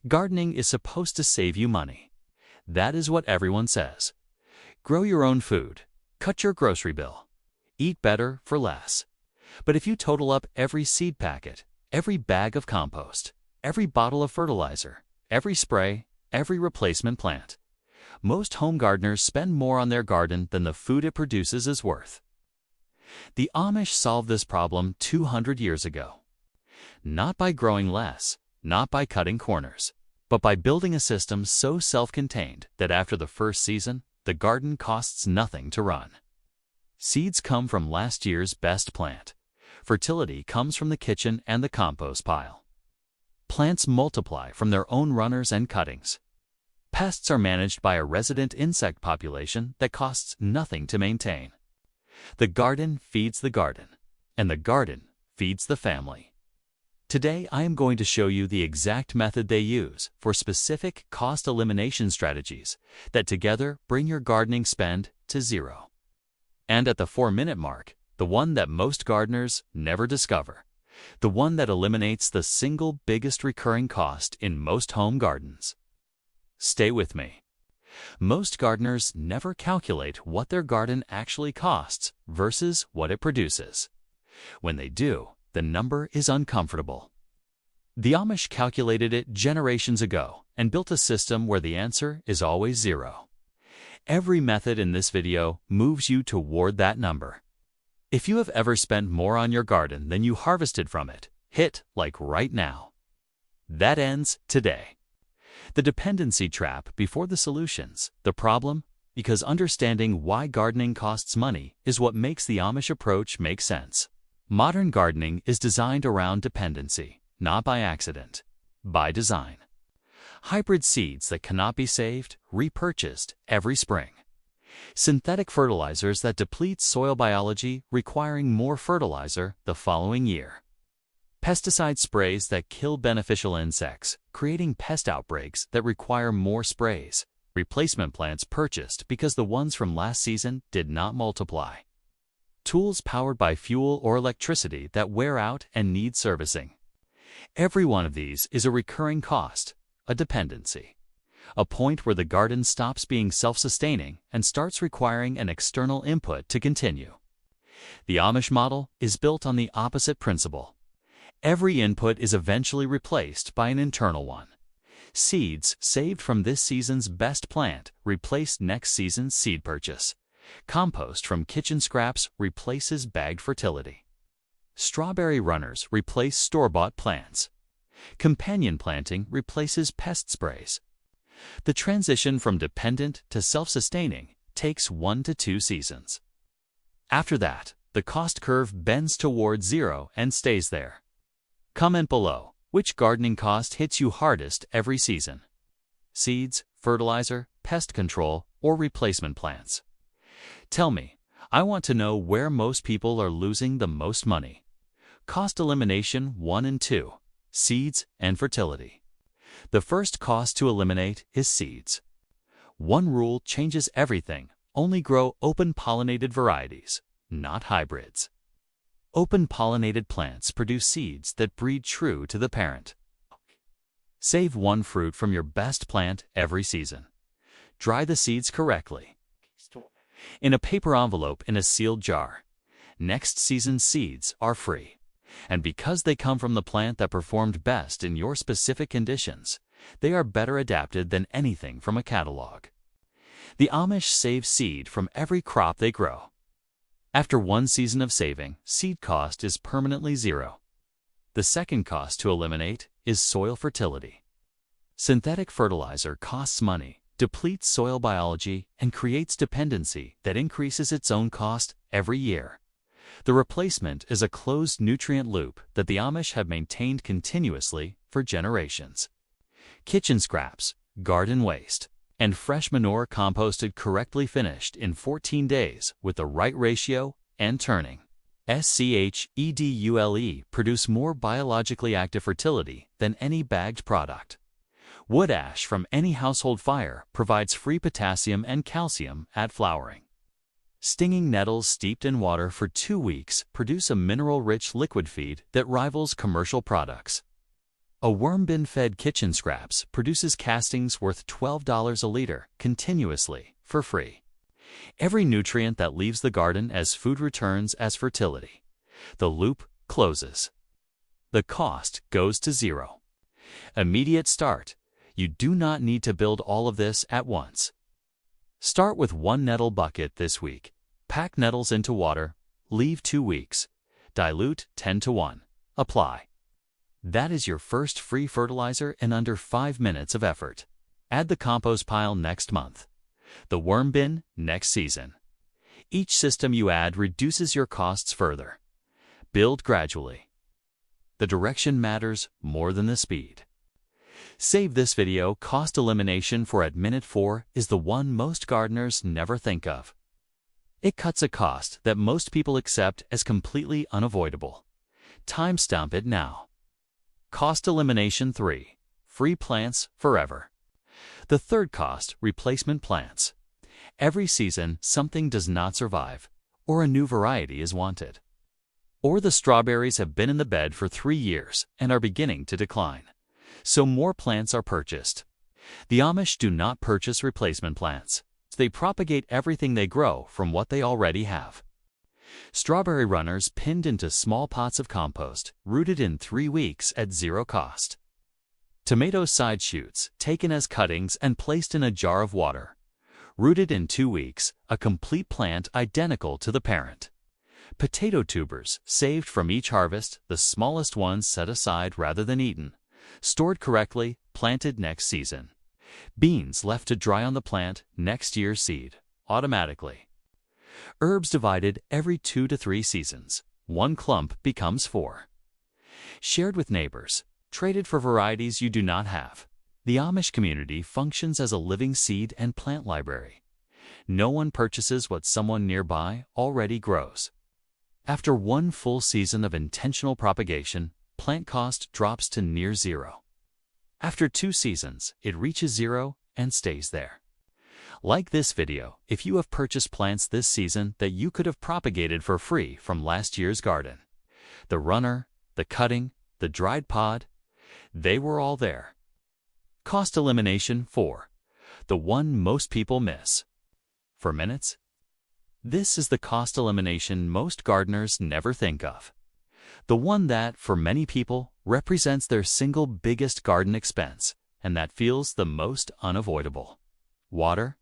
Gardening is supposed to save you money. That is what everyone says. Grow your own food, cut your grocery bill, eat better for less. But if you total up every seed packet, every bag of compost, every bottle of fertilizer, every spray, every replacement plant, most home gardeners spend more on their garden than the food it produces is worth. The Amish solved this problem 200 years ago. Not by growing less, not by cutting corners, but by building a system so self-contained that after the first season, the garden costs nothing to run. Seeds come from last year's best plant. Fertility comes from the kitchen and the compost pile. Plants multiply from their own runners and cuttings. Pests are managed by a resident insect population that costs nothing to maintain. The garden feeds the garden, and the garden feeds the family. Today, I am going to show you the exact method they use for specific cost elimination strategies that together bring your gardening spend to zero. And at the 4-minute mark, the one that most gardeners never discover, the one that eliminates the single biggest recurring cost in most home gardens. Stay with me. Most gardeners never calculate what their garden actually costs versus what it produces. When they do, the number is uncomfortable. The Amish calculated it generations ago and built a system where the answer is always zero. Every method in this video moves you toward that number. If you have ever spent more on your garden than you harvested from it, hit like right now. That ends today. The dependency trap before the solutions, the problem, because understanding why gardening costs money is what makes the Amish approach make sense. Modern gardening is designed around dependency, not by accident, by design. Hybrid seeds that cannot be saved, repurchased every spring. Synthetic fertilizers that deplete soil biology, requiring more fertilizer the following year. Pesticide sprays that kill beneficial insects, creating pest outbreaks that require more sprays. Replacement plants purchased because the ones from last season did not multiply. Tools powered by fuel or electricity that wear out and need servicing. Every one of these is a recurring cost, a dependency. A point where the garden stops being self-sustaining and starts requiring an external input to continue. The Amish model is built on the opposite principle. Every input is eventually replaced by an internal one. Seeds saved from this season's best plant replace next season's seed purchase. Compost from kitchen scraps replaces bagged fertility. Strawberry runners replace store-bought plants. Companion planting replaces pest sprays. The transition from dependent to self-sustaining takes 1 to 2 seasons. After that, the cost curve bends toward zero and stays there. Comment below, which gardening cost hits you hardest every season? Seeds, fertilizer, pest control, or replacement plants? Tell me, I want to know where most people are losing the most money. Cost elimination 1 and 2, seeds and fertility. The first cost to eliminate is seeds. One rule changes everything: only grow open-pollinated varieties, not hybrids. Open-pollinated plants produce seeds that breed true to the parent. Save one fruit from your best plant every season. Dry the seeds correctly in a paper envelope in a sealed jar. Next season's seeds are free. And because they come from the plant that performed best in your specific conditions, they are better adapted than anything from a catalog. The Amish save seed from every crop they grow. After one season of saving, seed cost is permanently zero. The second cost to eliminate is soil fertility. Synthetic fertilizer costs money, depletes soil biology, and creates dependency that increases its own cost every year. The replacement is a closed nutrient loop that the Amish have maintained continuously for generations. Kitchen scraps, garden waste, and fresh manure composted correctly finished in 14 days with the right ratio and turning. SCHEDULE produce more biologically active fertility than any bagged product. Wood ash from any household fire provides free potassium and calcium at flowering. Stinging nettles steeped in water for 2 weeks produce a mineral-rich liquid feed that rivals commercial products. A worm bin-fed kitchen scraps produces castings worth $12 a liter continuously for free. Every nutrient that leaves the garden as food returns as fertility. The loop closes. The cost goes to zero. Immediate start. You do not need to build all of this at once. Start with 1 nettle bucket this week. Pack nettles into water. Leave 2 weeks. Dilute 10:1. Apply. That is your first free fertilizer in under 5 minutes of effort. Add the compost pile next month. The worm bin next season. Each system you add reduces your costs further. Build gradually. The direction matters more than the speed. Save this video. Cost elimination for at minute 4 is the one most gardeners never think of. It cuts a cost that most people accept as completely unavoidable. Timestamp it now. Cost elimination 3. Free plants forever. The third cost, replacement plants. Every season, something does not survive, or a new variety is wanted. Or the strawberries have been in the bed for 3 years and are beginning to decline. So more plants are purchased. The Amish do not purchase replacement plants. They propagate everything they grow from what they already have. Strawberry runners pinned into small pots of compost, rooted in 3 weeks at zero cost. Tomato side shoots, taken as cuttings and placed in a jar of water. Rooted in 2 weeks, a complete plant identical to the parent. Potato tubers, saved from each harvest, the smallest ones set aside rather than eaten. Stored correctly, planted next season. Beans left to dry on the plant, next year's seed, automatically. Herbs divided every 2 to 3 seasons. 1 clump becomes 4. Shared with neighbors, traded for varieties you do not have. The Amish community functions as a living seed and plant library. No one purchases what someone nearby already grows. After 1 full season of intentional propagation, plant cost drops to near zero. After 2 seasons, it reaches zero and stays there. Like this video, if you have purchased plants this season that you could have propagated for free from last year's garden. The runner, the cutting, the dried pod, they were all there. Cost elimination 4. The one most people miss. For minutes? This is the cost elimination most gardeners never think of. The one that, for many people, represents their single biggest garden expense, and that feels the most unavoidable. Water.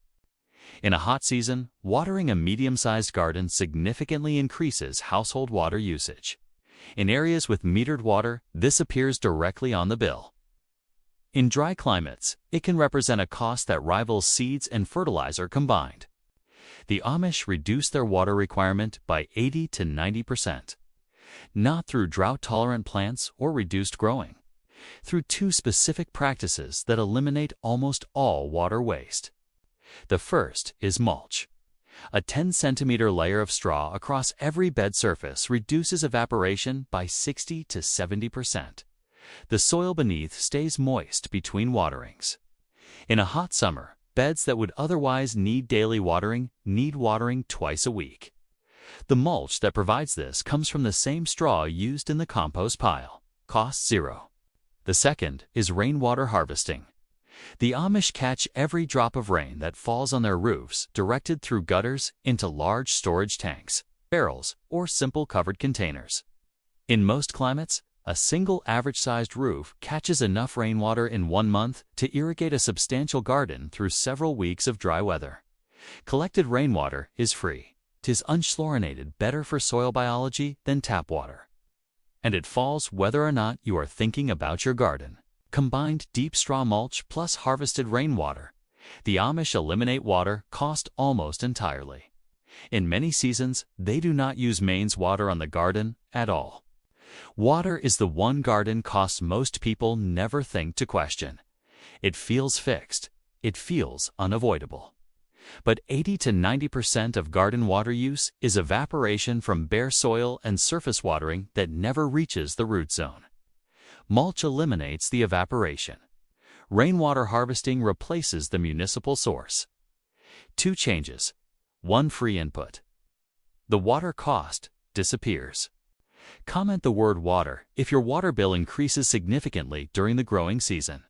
In a hot season, watering a medium-sized garden significantly increases household water usage. In areas with metered water, this appears directly on the bill. In dry climates, it can represent a cost that rivals seeds and fertilizer combined. The Amish reduce their water requirement by 80 to 90%. Not through drought-tolerant plants or reduced growing. Through 2 specific practices that eliminate almost all water waste. The first is mulch. A 10-centimeter layer of straw across every bed surface reduces evaporation by 60 to 70%. The soil beneath stays moist between waterings. In a hot summer, beds that would otherwise need daily watering need watering twice a week. The mulch that provides this comes from the same straw used in the compost pile. Cost 0. The second is rainwater harvesting. The Amish catch every drop of rain that falls on their roofs directed through gutters into large storage tanks, barrels, or simple covered containers. In most climates, a single average-sized roof catches enough rainwater in 1 month to irrigate a substantial garden through several weeks of dry weather. Collected rainwater is free. 'Tis unchloorinated, better for soil biology than tap water. And it falls whether or not you are thinking about your garden. Combined deep straw mulch plus harvested rainwater, the Amish eliminate water cost almost entirely. In many seasons, they do not use mains water on the garden at all. Water is the one garden cost most people never think to question. It feels fixed. It feels unavoidable. But 80 to 90% of garden water use is evaporation from bare soil and surface watering that never reaches the root zone. Mulch eliminates the evaporation. Rainwater harvesting replaces the municipal source. 2 changes. 1 free input. The water cost disappears. Comment the word water if your water bill increases significantly during the growing season.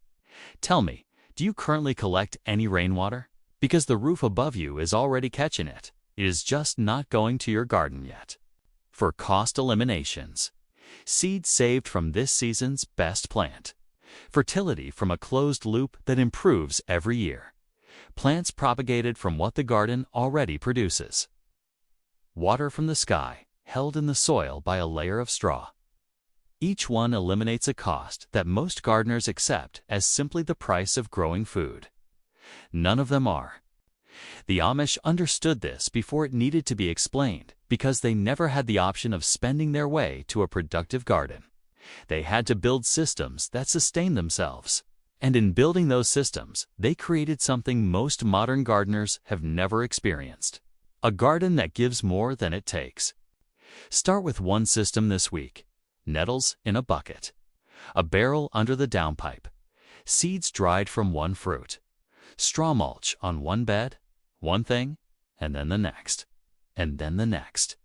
Tell me, do you currently collect any rainwater? Because the roof above you is already catching it. It is just not going to your garden yet. For cost eliminations, seeds saved from this season's best plant. Fertility from a closed loop that improves every year. Plants propagated from what the garden already produces. Water from the sky, held in the soil by a layer of straw. Each one eliminates a cost that most gardeners accept as simply the price of growing food. None of them are. The Amish understood this before it needed to be explained because they never had the option of spending their way to a productive garden. They had to build systems that sustained themselves. And in building those systems, they created something most modern gardeners have never experienced. A garden that gives more than it takes. Start with one system this week. Nettles in a bucket. A barrel under the downpipe. Seeds dried from one fruit. Straw mulch on one bed, one thing, and then the next, and then the next,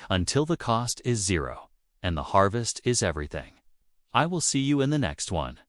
until the cost is zero and the harvest is everything. I will see you in the next one.